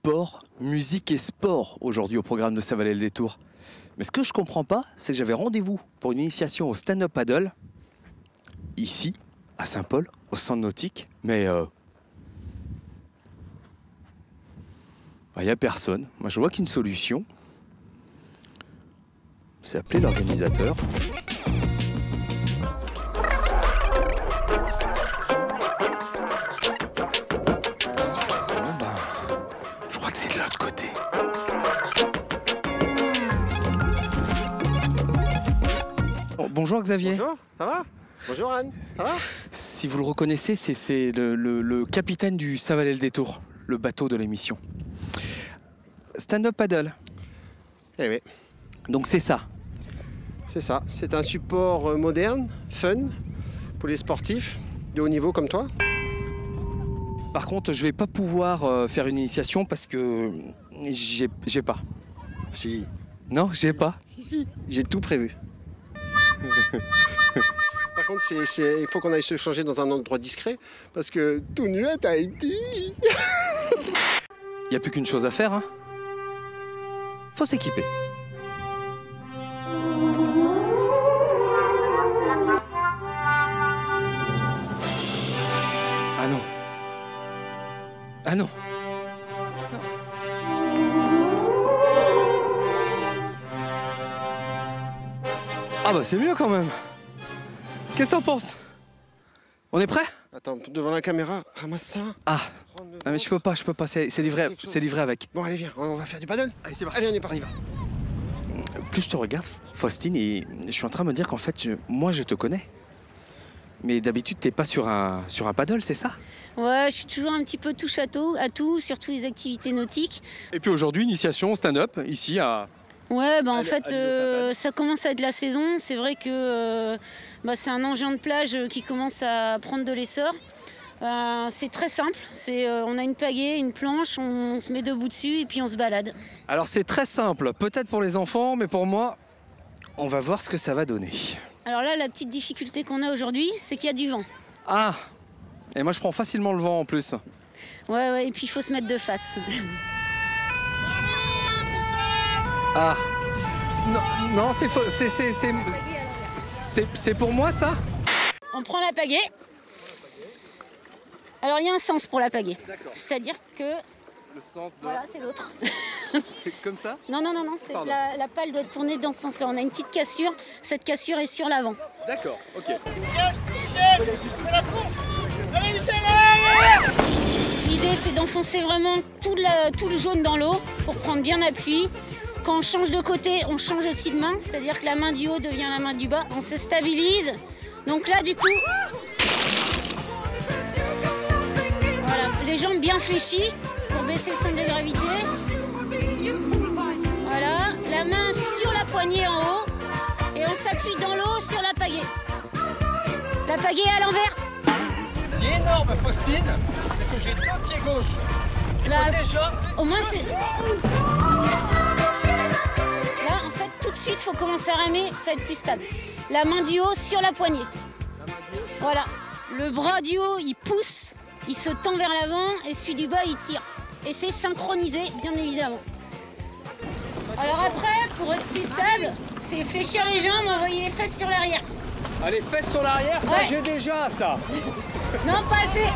sport, musique et sport aujourd'hui au programme de Ça valait le détour. Mais ce que je comprends pas, c'est que j'avais rendez-vous pour une initiation au stand-up paddle, ici, à Saint-Paul, au centre nautique, mais il n'y a personne. Moi, je vois qu'une solution, c'est appeler l'organisateur. Je crois que c'est de l'autre côté. Oh, bonjour Xavier. Bonjour, ça va? Bonjour Anne, ça va? Si vous le reconnaissez, c'est le capitaine du Ça valait le détour, le bateau de l'émission. Stand-up paddle. Eh oui, Donc c'est ça. c'est ça. C'est un support moderne, fun, pour les sportifs de haut niveau comme toi. Par contre, je vais pas pouvoir faire une initiation parce que j'ai pas. Si. Non, j'ai pas. Si, j'ai tout prévu. Par contre, il faut qu'on aille se changer dans un endroit discret parce que tout nu à Tahiti. Y a plus qu'une chose à faire, hein. Faut s'équiper. Ah non. Ah non. Non. Ah bah c'est mieux quand même. Qu'est-ce que t'en penses? On est prêt? Attends, devant la caméra, ramasse ça. Ah mais je peux pas, c'est livré avec. Bon, allez, viens, on va faire du paddle. Allez, c'est parti. Allez, on est parti. Plus je te regarde, Faustine, et je suis en train de me dire qu'en fait, moi je te connais. Mais d'habitude, t'es pas sur un paddle, c'est ça? Ouais, je suis toujours un petit peu touche à tout, surtout les activités nautiques. Et puis aujourd'hui, initiation stand-up, ici à... Ouais, bah en fait, Saint-Paul. ça commence à être la saison. C'est vrai que c'est un engin de plage qui commence à prendre de l'essor. C'est très simple. On a une pagaie, une planche, on se met debout dessus et puis on se balade. Alors c'est très simple, peut-être pour les enfants, mais pour moi, on va voir ce que ça va donner. Alors là, la petite difficulté qu'on a aujourd'hui, c'est qu'il y a du vent. Ah! Et moi je prends facilement le vent en plus. Ouais, et puis il faut se mettre de face. Ah! Non, c'est faux, c'est pour moi ça? On prend la pagaie. Alors il y a un sens pour la pagaie. C'est-à-dire que... Le sens de... Voilà, c'est l'autre. C'est comme ça? Non, c'est la pale doit tourner dans ce sens-là. On a une petite cassure. Cette cassure est sur l'avant. D'accord, ok. Michel, fais la course. Allez Michel! L'idée, c'est d'enfoncer vraiment tout le jaune dans l'eau pour prendre bien appui. Quand on change de côté, on change aussi de main. C'est-à-dire que la main du haut devient la main du bas. On se stabilise. Donc là, du coup... Voilà, les jambes bien fléchies pour baisser le centre de gravité. Voilà, la main sur la poignée en haut et on s'appuie dans l'eau sur la pagaie. La pagaie à l'envers. Ce qui est énorme, Faustine, c'est que j'ai deux pieds gauches. Là, Déjà, au moins c'est... Là, en fait, tout de suite, il faut commencer à ramer, ça va être plus stable. La main du haut sur la poignée. Voilà, le bras du haut, il pousse. Il se tend vers l'avant et celui du bas, il tire. Et c'est synchronisé, bien évidemment. Alors après, pour être plus stable, c'est fléchir les jambes, envoyer les fesses sur l'arrière. ah, les fesses sur l'arrière, ça Ouais. j'ai déjà ça. Non, pas assez.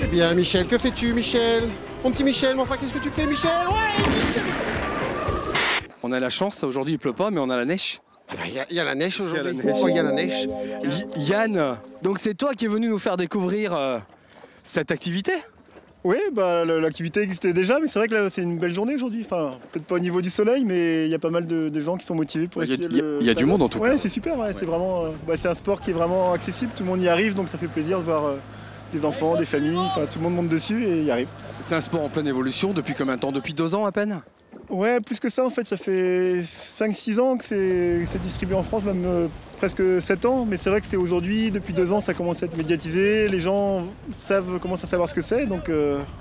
Eh bien, Michel, que fais-tu, Michel? Mon petit Michel, mon frère, qu'est-ce que tu fais, Michel? Ouais, Michel! On a la chance, aujourd'hui il pleut pas, mais on a la neige. Ah bah, il y a la neige aujourd'hui. Il y a la neige. Oh, il y a la neige. Yann, donc c'est toi qui es venu nous faire découvrir cette activité? Oui, bah, l'activité existait déjà, mais c'est vrai que là c'est une belle journée aujourd'hui. Enfin, peut-être pas au niveau du soleil, mais il y a pas mal de gens qui sont motivés pour essayer Il y a du monde en tout cas. Ouais, c'est super, ouais. C'est vraiment, c'est un sport qui est vraiment accessible. Tout le monde y arrive, donc ça fait plaisir de voir des enfants, des familles. Enfin, tout le monde monte dessus et y arrive. C'est un sport en pleine évolution depuis combien de temps? Depuis 2 ans à peine? Ouais, plus que ça en fait, ça fait 5-6 ans que c'est distribué en France, même presque 7 ans. Mais c'est vrai que c'est aujourd'hui, depuis 2 ans, ça commence à être médiatisé. Les gens commencent à savoir ce que c'est, donc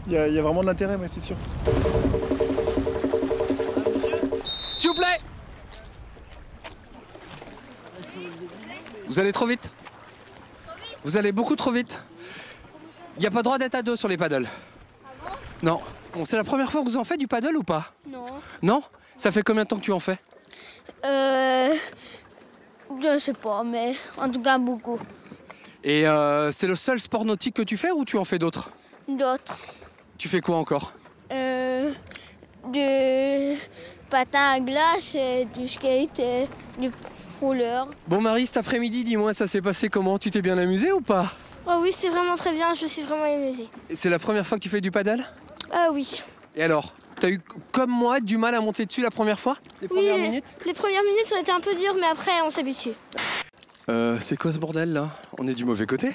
il y a vraiment de l'intérêt, ouais, c'est sûr. S'il vous plaît! Vous allez trop vite? Vous allez beaucoup trop vite. Il n'y a pas droit d'être à 2 sur les paddles. Non. Bon, c'est la première fois que vous en faites du paddle ou pas? Non. Non? Ça fait combien de temps que tu en fais? Je sais pas, mais en tout cas beaucoup. Et c'est le seul sport nautique que tu fais ou tu en fais d'autres? D'autres. Tu fais quoi encore? Du patin à glace, et du skate et du roller. Bon Marie, cet après-midi, dis-moi, ça s'est passé comment? Tu t'es bien amusée ou pas? Oh oui, c'était vraiment très bien, je me suis vraiment amusée. Et c'est la première fois que tu fais du paddle? Ah oui. Et alors, t'as eu, comme moi, du mal à monter dessus la première fois? Les premières minutes? Les premières minutes ont été un peu dures, mais après on s'habitue. C'est quoi ce bordel là? On est du mauvais côté?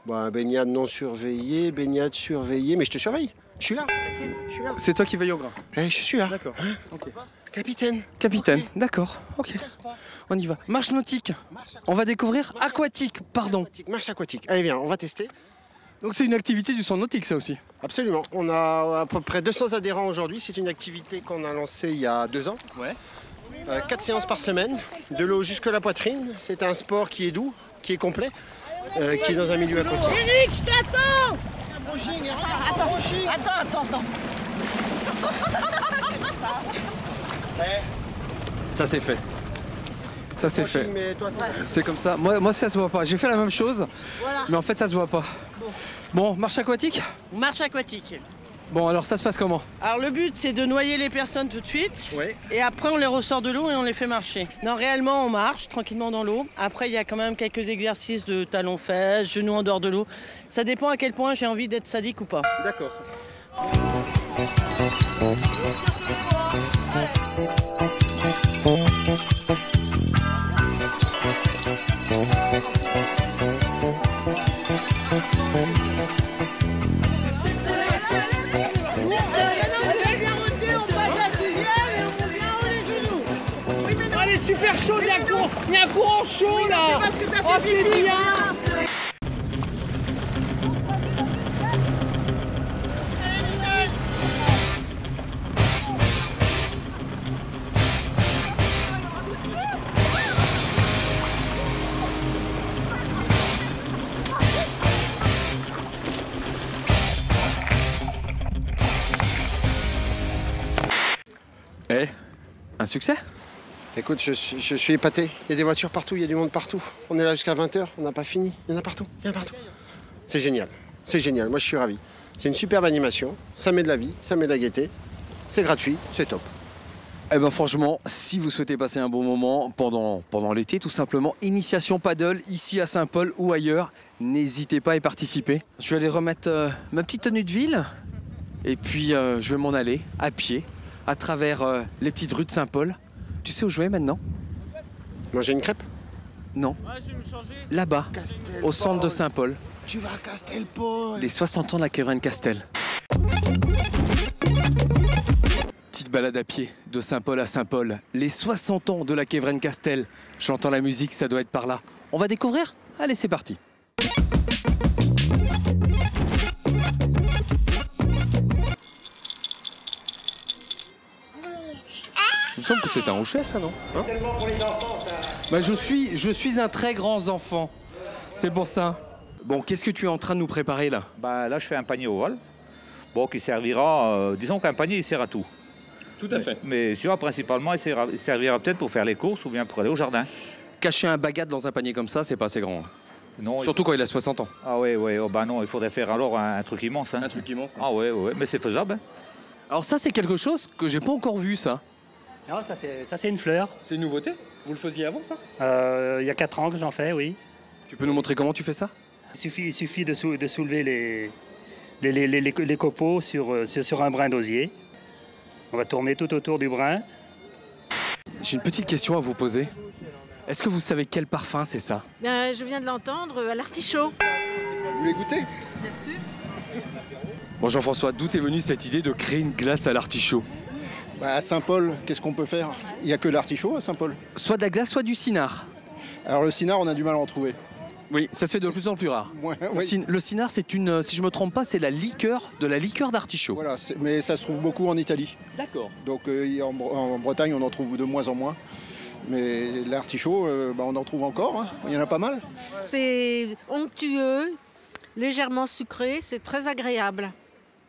Bah, baignade non surveillée, baignade surveillée, mais je te surveille. Je suis là, t'inquiète, je suis là. C'est toi qui veille au grain? Eh, je suis là. D'accord. Ok. Capitaine. Capitaine, d'accord, ok. On y va. Marche nautique. On va découvrir aquatique, pardon. Marche aquatique. Allez, viens, on va tester. Donc c'est une activité du centre nautique, ça aussi? Absolument. On a à peu près 200 adhérents aujourd'hui. C'est une activité qu'on a lancée il y a 2 ans. Ouais. 4 séances par semaine, de l'eau jusque la poitrine. C'est un sport qui est doux, qui est complet, qui est dans un milieu aquatique. Eric, je t'attends. Attends. Ça c'est fait. Ça c'est fait. Mais toi, ça va. C'est comme ça. Moi ça se voit pas. J'ai fait la même chose, Voilà. mais en fait ça se voit pas. Bon, marche aquatique? Marche aquatique. Bon, alors ça se passe comment? Alors le but c'est de noyer les personnes tout de suite. Ouais. Et après on les ressort de l'eau et on les fait marcher. Non, réellement on marche tranquillement dans l'eau. Après il y a quand même quelques exercices de talons-fesses, genoux en dehors de l'eau. Ça dépend à quel point j'ai envie d'être sadique ou pas. D'accord. Allez, super chaud, il y a un courant chaud là. Oh, c'est bien. Eh, un succès? Écoute, je suis épaté. Il y a des voitures partout, il y a du monde partout. On est là jusqu'à 20h, on n'a pas fini. Il y en a partout, il y en a partout. C'est génial, c'est génial. Moi, je suis ravi. C'est une superbe animation. Ça met de la vie, ça met de la gaieté. C'est gratuit, c'est top. Eh ben franchement, si vous souhaitez passer un bon moment pendant l'été, tout simplement, initiation paddle ici à Saint-Paul ou ailleurs, n'hésitez pas à y participer. Je vais aller remettre ma petite tenue de ville et puis je vais m'en aller à pied à travers les petites rues de Saint-Paul. Tu sais où je vais maintenant? Manger une crêpe? Non. Là-bas, au centre de Saint-Paul. Tu vas à Castelpaul. Les 60 ans de la Quévren Castel. Petite balade à pied de Saint-Paul à Saint-Paul. Les 60 ans de la Quévren Castel. J'entends la musique, ça doit être par là. On va découvrir? Allez, c'est parti. Il me semble que c'est un hochet, ça, non? Hein? Bah, je suis un très grand enfant. C'est pour ça. Bon, qu'est-ce que tu es en train de nous préparer, là? Bah, là, je fais un panier ovale. Bon, qui servira... disons qu'un panier, il sert à tout. Tout à fait. Mais tu vois, principalement, il servira peut-être pour faire les courses ou bien pour aller au jardin. Cacher un bagat dans un panier comme ça, c'est pas assez grand. Non, Surtout quand il a 60 ans. Ah oui, oh, bah non, il faudrait faire alors un truc immense. Hein. Un truc immense. Ah ouais, mais c'est faisable. Hein. Alors ça, c'est quelque chose que j'ai pas encore vu, ça. Non, ça c'est une fleur. C'est une nouveauté? Vous le faisiez avant, ça? Il y a 4 ans que j'en fais, oui. Tu peux nous montrer comment tu fais ça? Il suffit de soulever les copeaux sur un brin d'osier. On va tourner tout autour du brin. J'ai une petite question à vous poser. Est-ce que vous savez quel parfum c'est ça? Je viens de l'entendre, à l'artichaut. Vous voulez goûter? Bien sûr. Bon, Jean-François, d'où est venue cette idée de créer une glace à l'artichaut? Bah, à Saint-Paul, qu'est-ce qu'on peut faire? Il n'y a que l'artichaut à Saint-Paul. Soit de la glace, soit du cinard. Alors le cinard, on a du mal à en trouver. Oui, ça se fait de plus en plus rare. Ouais, Le, oui. le cinard, c'est une, si je me trompe pas, c'est la liqueur d'artichaut. Voilà, mais ça se trouve beaucoup en Italie. D'accord. Donc en Bretagne, on en trouve de moins en moins. Mais l'artichaut, on en trouve encore, hein. Il y en a pas mal. C'est onctueux, légèrement sucré, c'est très agréable.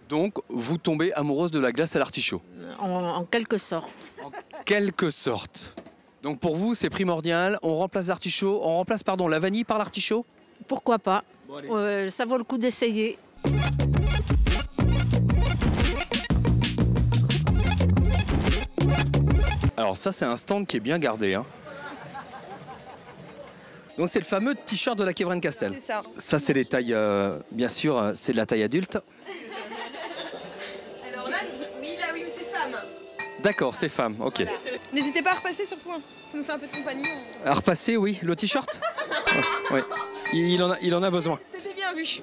Donc, vous tombez amoureuse de la glace à l'artichaut. En quelque sorte. En quelque sorte. Donc pour vous, c'est primordial. On remplace l'artichaut, on remplace la vanille par l'artichaut. Pourquoi pas? Bon, ça vaut le coup d'essayer. Alors ça, c'est un stand qui est bien gardé. Hein. Donc c'est le fameux t-shirt de la Kevren Castel. C'est ça. Ça, c'est les tailles, bien sûr, c'est de la taille adulte. Alors là, oui, mais c'est femme. D'accord, c'est femme, ok. Voilà. N'hésitez pas à repasser surtout, hein. Ça nous fait un peu de compagnie. À repasser, oui, le t-shirt. Ouais. Il en a besoin. C'était bien vu.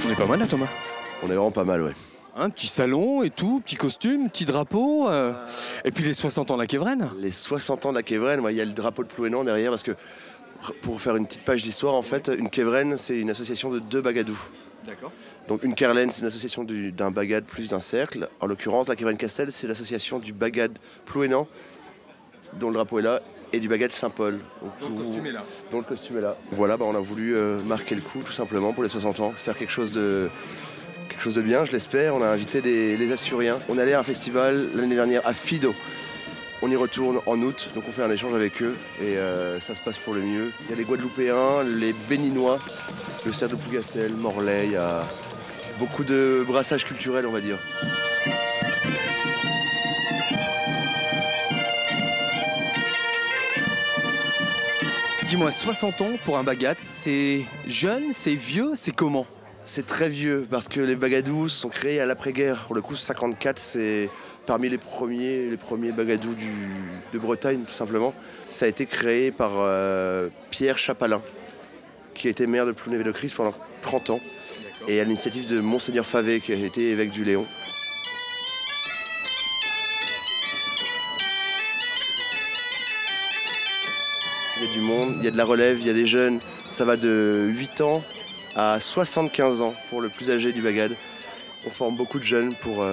On est pas mal là, Thomas. On est vraiment pas mal, ouais. Un petit salon et tout, petit costume, petit drapeau. Et puis les 60 ans de la Kevren. Les 60 ans de la Kevren, il y a le drapeau de Plouénan derrière parce que pour faire une petite page d'histoire, en fait, une Kevren, c'est une association de 2 bagadous. D'accord. Donc une Kerlen, c'est une association d'un bagad plus d'un cercle. En l'occurrence, la Kevren Castel, c'est l'association du bagad Plouénan, dont le drapeau est là, et du bagad Saint-Paul. Donc le costume est là. Dont le costume est là. Voilà, on a voulu marquer le coup, tout simplement, pour les 60 ans, faire quelque chose de bien, je l'espère. On a invité les Asturiens. On est allé à un festival l'année dernière à Fido. On y retourne en août, donc on fait un échange avec eux et ça se passe pour le mieux. Il y a les Guadeloupéens, les Béninois, le cercle de Plougastel, Morlaix, il y a beaucoup de brassage culturel, on va dire. Dis-moi, 60 ans pour un bagat, c'est jeune, c'est vieux, c'est comment? C'est très vieux parce que les bagadous sont créés à l'après-guerre. Pour le coup, 54, c'est parmi les premiers bagadous de Bretagne, tout simplement. Ça a été créé par Pierre Chapalin, qui a été maire de Plounévez-le-Christ pendant 30 ans, et à l'initiative de Monseigneur Favet, qui a été évêque du Léon. Il y a du monde, il y a de la relève, il y a des jeunes. Ça va de 8 ans à 75 ans pour le plus âgé du bagad. On forme beaucoup de jeunes pour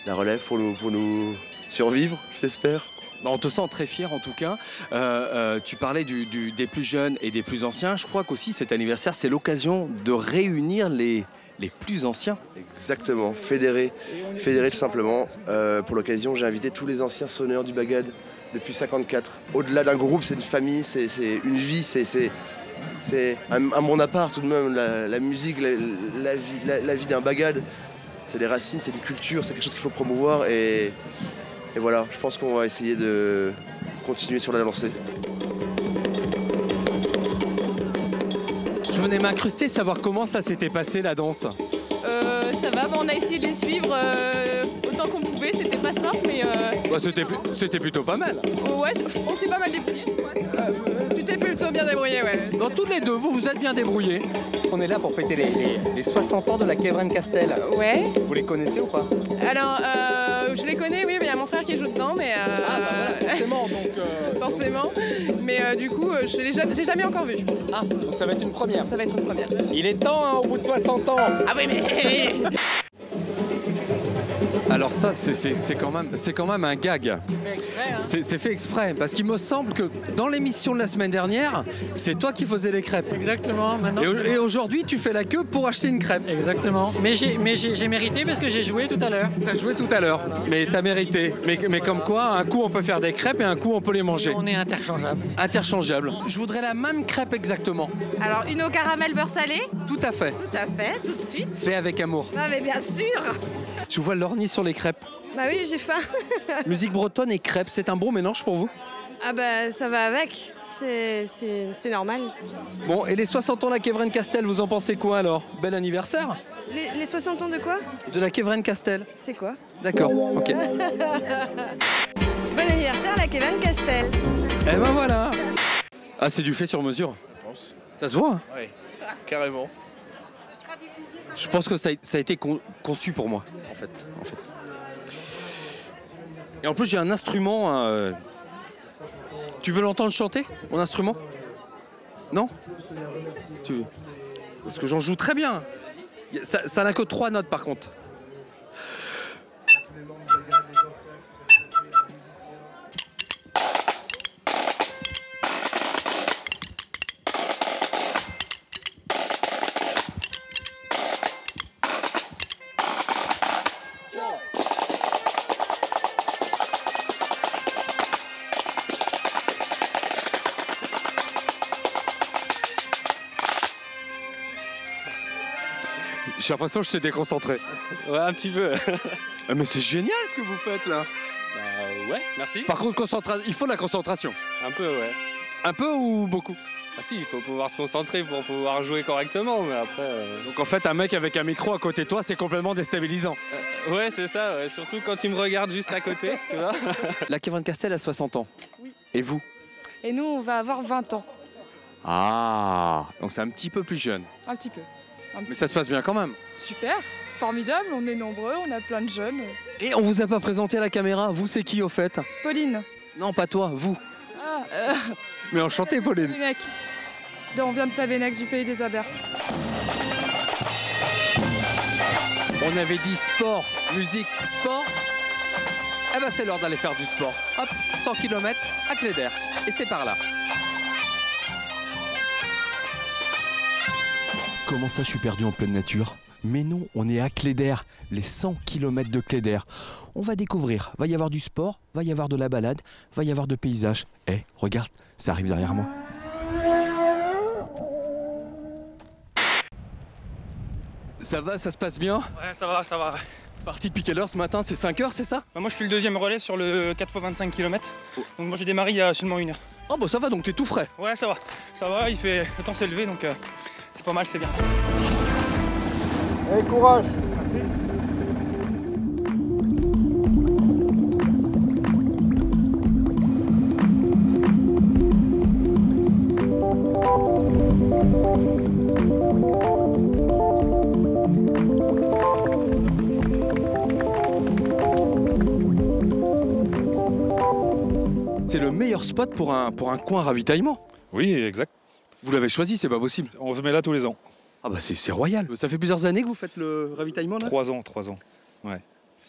la relève, pour nous survivre, j'espère. On te sent très fier en tout cas. Tu parlais des plus jeunes et des plus anciens. Je crois qu'aussi cet anniversaire, c'est l'occasion de réunir les plus anciens. Exactement, fédérer tout simplement. Pour l'occasion, j'ai invité tous les anciens sonneurs du bagad depuis 54. Au-delà d'un groupe, c'est une famille, c'est une vie, c'est un monde à part tout de même. La musique, la vie d'un bagad, c'est des racines, c'est une culture, c'est quelque chose qu'il faut promouvoir et voilà, je pense qu'on va essayer de continuer sur la lancée. Je venais m'incruster, savoir comment ça s'était passé la danse. Ça va, on a essayé de les suivre autant qu'on pouvait, c'était pas simple mais... C'était plutôt pas mal. Ouais, on s'est pas mal débrouillé. Tu t'es plutôt bien débrouillé, ouais. Dans toutes les deux, vous êtes bien débrouillés. On est là pour fêter les 60 ans de la Kevren Castel. Ouais. Vous les connaissez ou pas? Alors, je les connais, oui, mais il y a mon frère qui joue dedans, mais... voilà, forcément, donc... Forcément, mais du coup, j'ai jamais encore vu. Ah, donc ça va être une première. Ça va être une première. Il est temps, hein, au bout de 60 ans. Ah oui, mais... Alors ça, c'est quand même un gag. C'est fait exprès, parce qu'il me semble que dans l'émission de la semaine dernière, c'est toi qui faisais les crêpes. Exactement. Maintenant, et aujourd'hui, tu fais la queue pour acheter une crêpe. Exactement. Mais j'ai mérité parce que j'ai joué tout à l'heure. T'as joué tout à l'heure, mais t'as mérité. Mais comme quoi, un coup on peut faire des crêpes et un coup on peut les manger. On est interchangeables. Interchangeables. Je voudrais la même crêpe exactement. Alors, une au caramel beurre salé? Tout à fait. Tout à fait, tout de suite. Fait avec amour. Ah mais bien sûr. Je vois l'ornie sur les crêpes. Bah oui, j'ai faim. Musique bretonne et crêpes, c'est un bon mélange pour vous? Ah bah ça va avec, c'est normal. Bon, et les 60 ans de la Kevren Castel, vous en pensez quoi alors? Bel anniversaire? Les 60 ans de quoi? De la Kevren Castel. C'est quoi? D'accord, ok. Bon anniversaire la Kevren Castel. Eh ben voilà. Ah, c'est du fait sur mesure. Je pense. Ça se voit, hein? Oui, carrément. Je pense que ça a été conçu pour moi, en fait. Et en plus, j'ai un instrument. Tu veux l'entendre chanter, mon instrument? Non? Tu veux? Parce que j'en joue très bien. Ça n'a que 3 notes par contre. J'ai l'impression que je t'ai déconcentré. Ouais, un petit peu. Mais c'est génial ce que vous faites là. Ouais, merci. Par contre, il faut de la concentration. Un peu, ouais. Un peu ou beaucoup? Ah si, il faut pouvoir se concentrer pour pouvoir jouer correctement, mais après... Donc en fait, un mec avec un micro à côté de toi, c'est complètement déstabilisant. Ouais, c'est ça, ouais. Surtout quand il me regarde juste à côté, tu vois. La Kevin Castel a 60 ans. Oui. Et vous? Et nous, on va avoir 20 ans. Ah, donc c'est un petit peu plus jeune. Un petit peu. Mais ça se passe bien quand même. Super, formidable, on est nombreux, on a plein de jeunes. Et on vous a pas présenté à la caméra, vous c'est qui au fait? Pauline. Non, pas toi, vous. Ah, Mais enchanté Pauline. Plavennec. On vient de Plavennec, du pays des Abers. On avait dit sport, musique, sport. Eh ben c'est l'heure d'aller faire du sport. Hop, 100 km à Cléder. Et c'est par là. Comment ça, je suis perdu en pleine nature? Mais non, on est à Cléder, les 100 km de Cléder. On va découvrir, va y avoir du sport, va y avoir de la balade, va y avoir de paysages. Eh, regarde, ça arrive derrière moi. Ça va, ça se passe bien? Ouais, ça va, ça va. Parti depuis quelle heure ce matin? C'est 5 heures, c'est ça? Moi je suis le deuxième relais sur le 4x25 km. Donc moi j'ai démarré il y a seulement 1 heure. Oh bah ça va, donc t'es tout frais. Ouais, ça va. Ça va, le temps s'est levé donc c'est pas mal, c'est bien. Allez, courage. C'est le meilleur spot pour un coin ravitaillement. Oui, exact. Vous l'avez choisi, c'est pas possible. On se met là tous les ans. Ah bah c'est royal. Ça fait plusieurs années que vous faites le ravitaillement là? 3 ans. Ouais.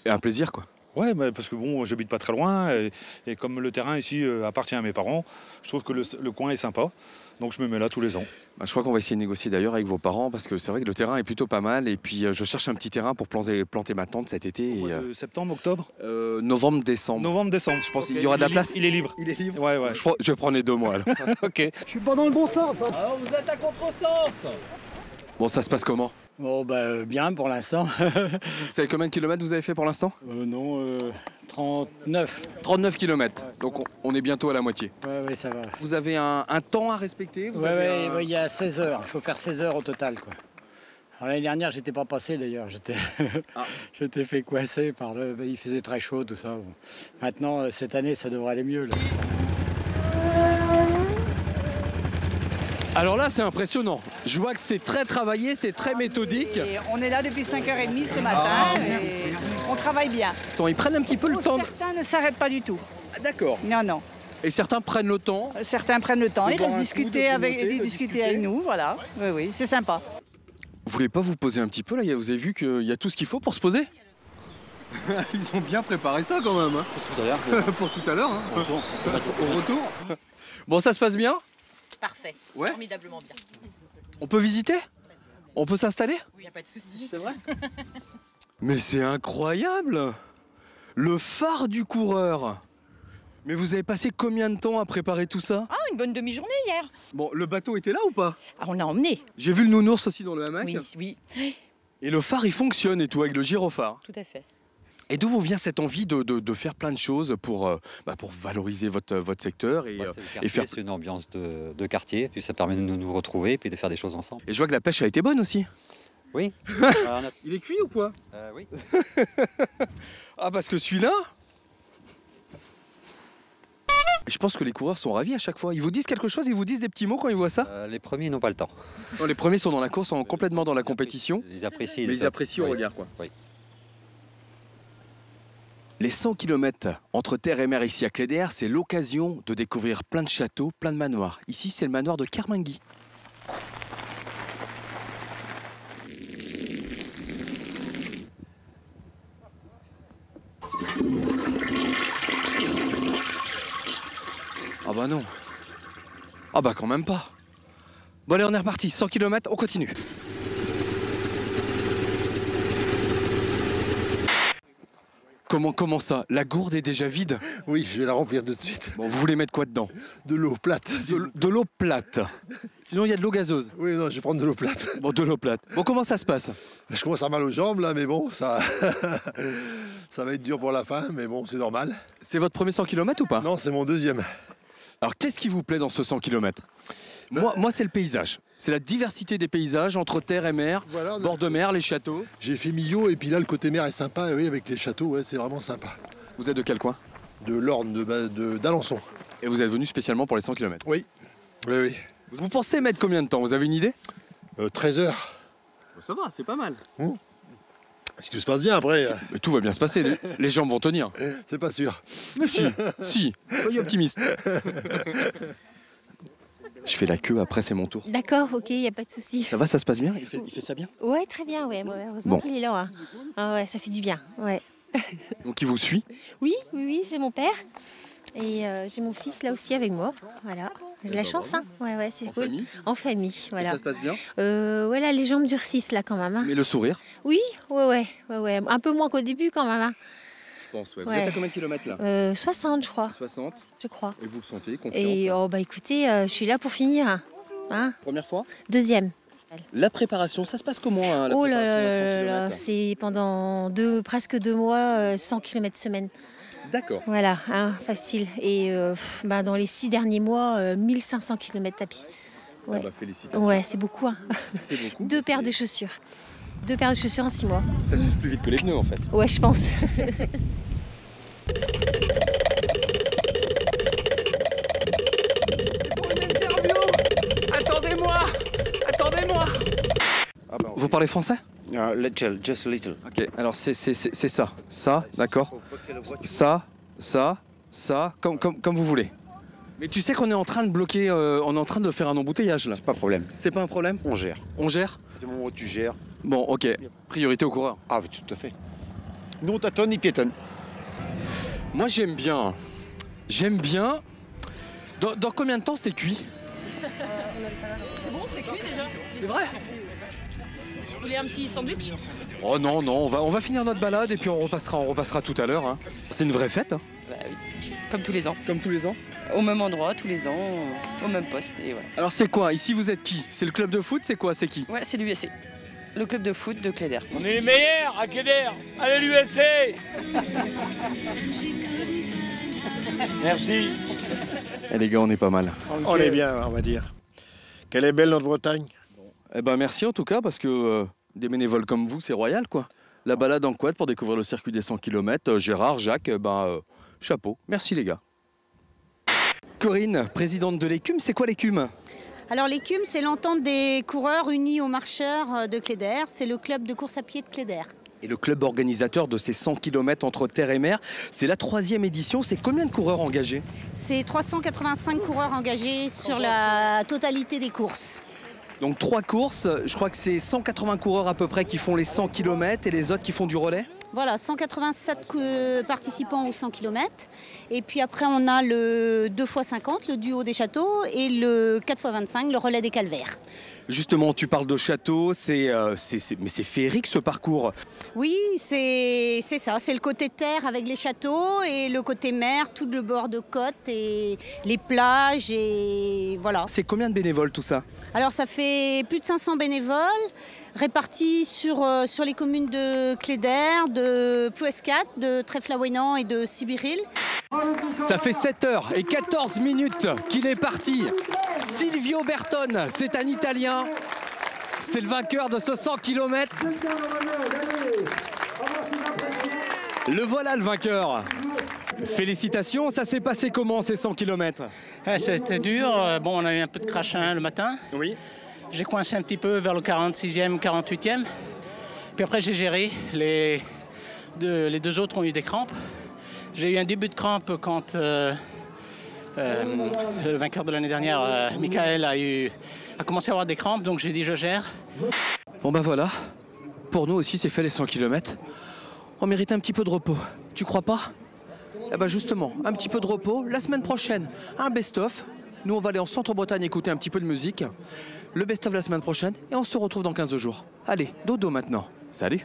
Et un plaisir quoi. Ouais, mais parce que bon, j'habite pas très loin et comme le terrain ici appartient à mes parents, je trouve que le coin est sympa. Donc je me mets là tous les ans. Bah, je crois qu'on va essayer de négocier d'ailleurs avec vos parents parce que c'est vrai que le terrain est plutôt pas mal et puis je cherche un petit terrain pour planter ma tente cet été. Septembre, octobre Novembre, décembre. Novembre, décembre. Je pense qu'il y aura de la place. Il est libre. Il est libre. Ouais. Je vais prendre les 2 mois alors. Ok. Je suis pas dans le bon sens. Alors vous êtes à contresens. Bon, ça se passe comment? Oh bah bien pour l'instant. Vous savez combien de kilomètres vous avez fait pour l'instant? Non, 39. 39 kilomètres. Donc on est bientôt à la moitié. Ouais, ça va. Vous avez un temps à respecter? Ouais, il y a 16 heures. Il faut faire 16 heures au total, quoi. L'année dernière, j'étais pas passé d'ailleurs. J'étais fait coincer par il faisait très chaud, tout ça. Bon. Maintenant, cette année, ça devrait aller mieux. Là. Alors là, c'est impressionnant. Je vois que c'est très travaillé, c'est très méthodique. Et on est là depuis 5h30 ce matin et on travaille bien. Attends, ils prennent un petit peu le temps. Certains ne s'arrêtent pas du tout. Ah, d'accord. Non. Et certains prennent le temps. Certains prennent le temps, ils restent discuter avec nous, voilà. Oui, c'est sympa. Vous voulez pas vous poser un petit peu là? Vous avez vu qu'il y a tout ce qu'il faut pour se poser? Ils ont bien préparé ça quand même. Hein. Pour tout à l'heure. Pour tout à l'heure. Hein. Au retour. Bon, ça se passe bien? Parfait, ouais. Formidablement bien. On peut visiter? On peut s'installer? Oui, y a pas de souci. C'est vrai? Mais c'est incroyable! Le phare du coureur! Mais vous avez passé combien de temps à préparer tout ça? Ah, une bonne demi-journée hier. Bon, le bateau était là ou pas? Ah, on l'a emmené. J'ai vu le nounours aussi dans le hamac. Oui. Et le phare, il fonctionne et tout, avec le gyrophare. Tout à fait. Et d'où vous vient cette envie de faire plein de choses pour valoriser votre secteur et faire... C'est une ambiance de quartier, puis ça permet de nous retrouver et puis de faire des choses ensemble. Et je vois que la pêche a été bonne aussi. Oui. Il est cuit ou quoi? Oui. Ah, parce que celui-là... Je pense que les coureurs sont ravis à chaque fois. Ils vous disent quelque chose, ils vous disent des petits mots quand ils voient ça? Les premiers n'ont pas le temps. Non, les premiers sont dans la course, sont complètement dans la compétition. Ils apprécient. Mais ils apprécient au regard, quoi. Oui. Les 100 km entre terre et mer ici à Cléder, c'est l'occasion de découvrir plein de châteaux, plein de manoirs. Ici, c'est le manoir de Kermangui. Ah bah non. Ah bah quand même pas. Bon allez, on est reparti, 100 km, on continue. Comment ça? La gourde est déjà vide? Oui, je vais la remplir tout de suite. Bon, vous voulez mettre quoi dedans? De l'eau plate. De l'eau plate. Sinon, il y a de l'eau gazeuse. Oui, non, je vais prendre de l'eau plate. Bon, de l'eau plate. Bon, comment ça se passe? Je commence à avoir mal aux jambes là, mais bon, ça va être dur pour la fin, mais bon, c'est normal. C'est votre premier 100 km ou pas? Non, c'est mon deuxième. Alors, qu'est-ce qui vous plaît dans ce 100 km? Moi c'est le paysage. C'est la diversité des paysages entre terre et mer, voilà, bord de mer, les châteaux. J'ai fait Millau et puis là, le côté mer est sympa, oui, avec les châteaux, ouais, c'est vraiment sympa. Vous êtes de quel coin? De l'Orne, d'Alençon. Et vous êtes venu spécialement pour les 100 km? Oui, oui, oui. Vous pensez mettre combien de temps? Vous avez une idée? 13 heures. Ça va, c'est pas mal. Si tout se passe bien après. Mais tout va bien se passer, les jambes vont tenir. C'est pas sûr. Mais si, soyez optimiste. Je fais la queue, après c'est mon tour. D'accord, ok, il n'y a pas de souci. Ça va, ça se passe bien? Il fait ça bien? Ouais, très bien, ouais. Heureusement Bon. qu'il est là. Hein. Ah ouais, ça fait du bien, ouais. Donc il vous suit? Oui, c'est mon père. Et j'ai mon fils là aussi avec moi. Voilà. J'ai la chance, hein. Ouais, c'est cool. Famille? En famille, voilà. Et ça se passe bien? Voilà, les jambes durcissent là quand même. Hein. Mais le sourire? Oui, ouais. Un peu moins qu'au début quand même. Hein. Je pense, ouais. Vous Ouais. êtes à combien de kilomètres là? 60, je crois. 60? Je crois. Et vous le sentez, confiante? Et écoutez, je suis là pour finir. Hein. Première fois? Deuxième. La préparation, ça se passe comment hein, la Oh préparation à 100 là là, km? c'est pendant presque 2 mois, 100 km semaine. D'accord. Voilà, hein, facile. Et dans les 6 derniers mois, 1500 km tapis. Ouais. Ah bah, félicitations. Ouais, c'est beaucoup. Hein. C'est beaucoup. 2 paires de chaussures. 2 paires de chaussures en 6 mois. Ça s'use plus vite que les pneus en fait. Ouais, je pense. Attendez-moi. Vous parlez français? Little, just a little. Ok, alors c'est ça. Ça, d'accord. Ça, comme vous voulez. Mais tu sais qu'on est en train de bloquer, on est en train de faire un embouteillage là. C'est pas un problème. C'est pas un problème? On gère. On gère? Du moment où tu gères. Bon, ok. Priorité au coureur. Ah, oui, tout à fait. Nous, on tâtonne, ils piétonnent. Moi, j'aime bien. J'aime bien. Dans combien de temps c'est cuit? C'est bon, c'est cuit déjà. C'est vrai? Vous voulez un petit sandwich? Oh non, on va finir notre balade et puis on repassera tout à l'heure. Hein. C'est une vraie fête. Hein. Bah oui, comme tous les ans. Comme tous les ans? Au même endroit, tous les ans, au même poste. Et voilà. Alors c'est quoi? Ici vous êtes qui? C'est le club de foot? C'est quoi? C'est qui? Ouais, c'est l'USC. Le club de foot de Cléder. On est les meilleurs à Cléder. Allez l'USC. Merci. Eh les gars, on est pas mal. On est bien, on va dire. Quelle est belle notre Bretagne. Eh ben merci en tout cas parce que des bénévoles comme vous, c'est royal quoi. La balade en quad pour découvrir le circuit des 100 km. Gérard, Jacques, chapeau. Merci les gars. Corinne, présidente de l'Écume, c'est quoi l'Écume? Alors l'Écume, c'est l'entente des coureurs unis aux marcheurs de Cléder. C'est le club de course à pied de Cléder. Et le club organisateur de ces 100 km entre terre et mer, c'est la 3e édition. C'est combien de coureurs engagés? C'est 385 coureurs engagés sur la totalité des courses. Donc 3 courses, je crois que c'est 180 coureurs à peu près qui font les 100 km et les autres qui font du relais? Voilà, 187 participants aux 100 km. Et puis après, on a le 2x50, le duo des châteaux, et le 4x25, le relais des calvaires. Justement, tu parles de château, mais c'est féerique ce parcours. Oui, c'est ça, c'est le côté terre avec les châteaux et le côté mer, tout le bord de côte et les plages et voilà. C'est combien de bénévoles tout ça? Alors ça fait plus de 500 bénévoles répartis sur les communes de Cléder, de Plouescat, de Trèfle-Laouénan et de Sibiril. Ça fait 7h14 qu'il est parti. Silvio Bertone, c'est un Italien. C'est le vainqueur de ce 100 km. Le voilà le vainqueur. Félicitations, ça s'est passé comment ces 100 km? C'était dur, bon on a eu un peu de crachin le matin. Oui. J'ai coincé un petit peu vers le 46e, 48e. Puis après j'ai géré, les deux autres ont eu des crampes. J'ai eu un début de crampe quand le vainqueur de l'année dernière, Michael, a commencé à avoir des crampes, donc j'ai dit je gère. Bon bah voilà, pour nous aussi c'est fait les 100 km. On mérite un petit peu de repos, tu crois pas? Eh ben justement, un petit peu de repos, la semaine prochaine, un best-of. Nous on va aller en centre-Bretagne écouter un petit peu de musique. Le best-of la semaine prochaine et on se retrouve dans 15 jours. Allez, dodo maintenant. Salut!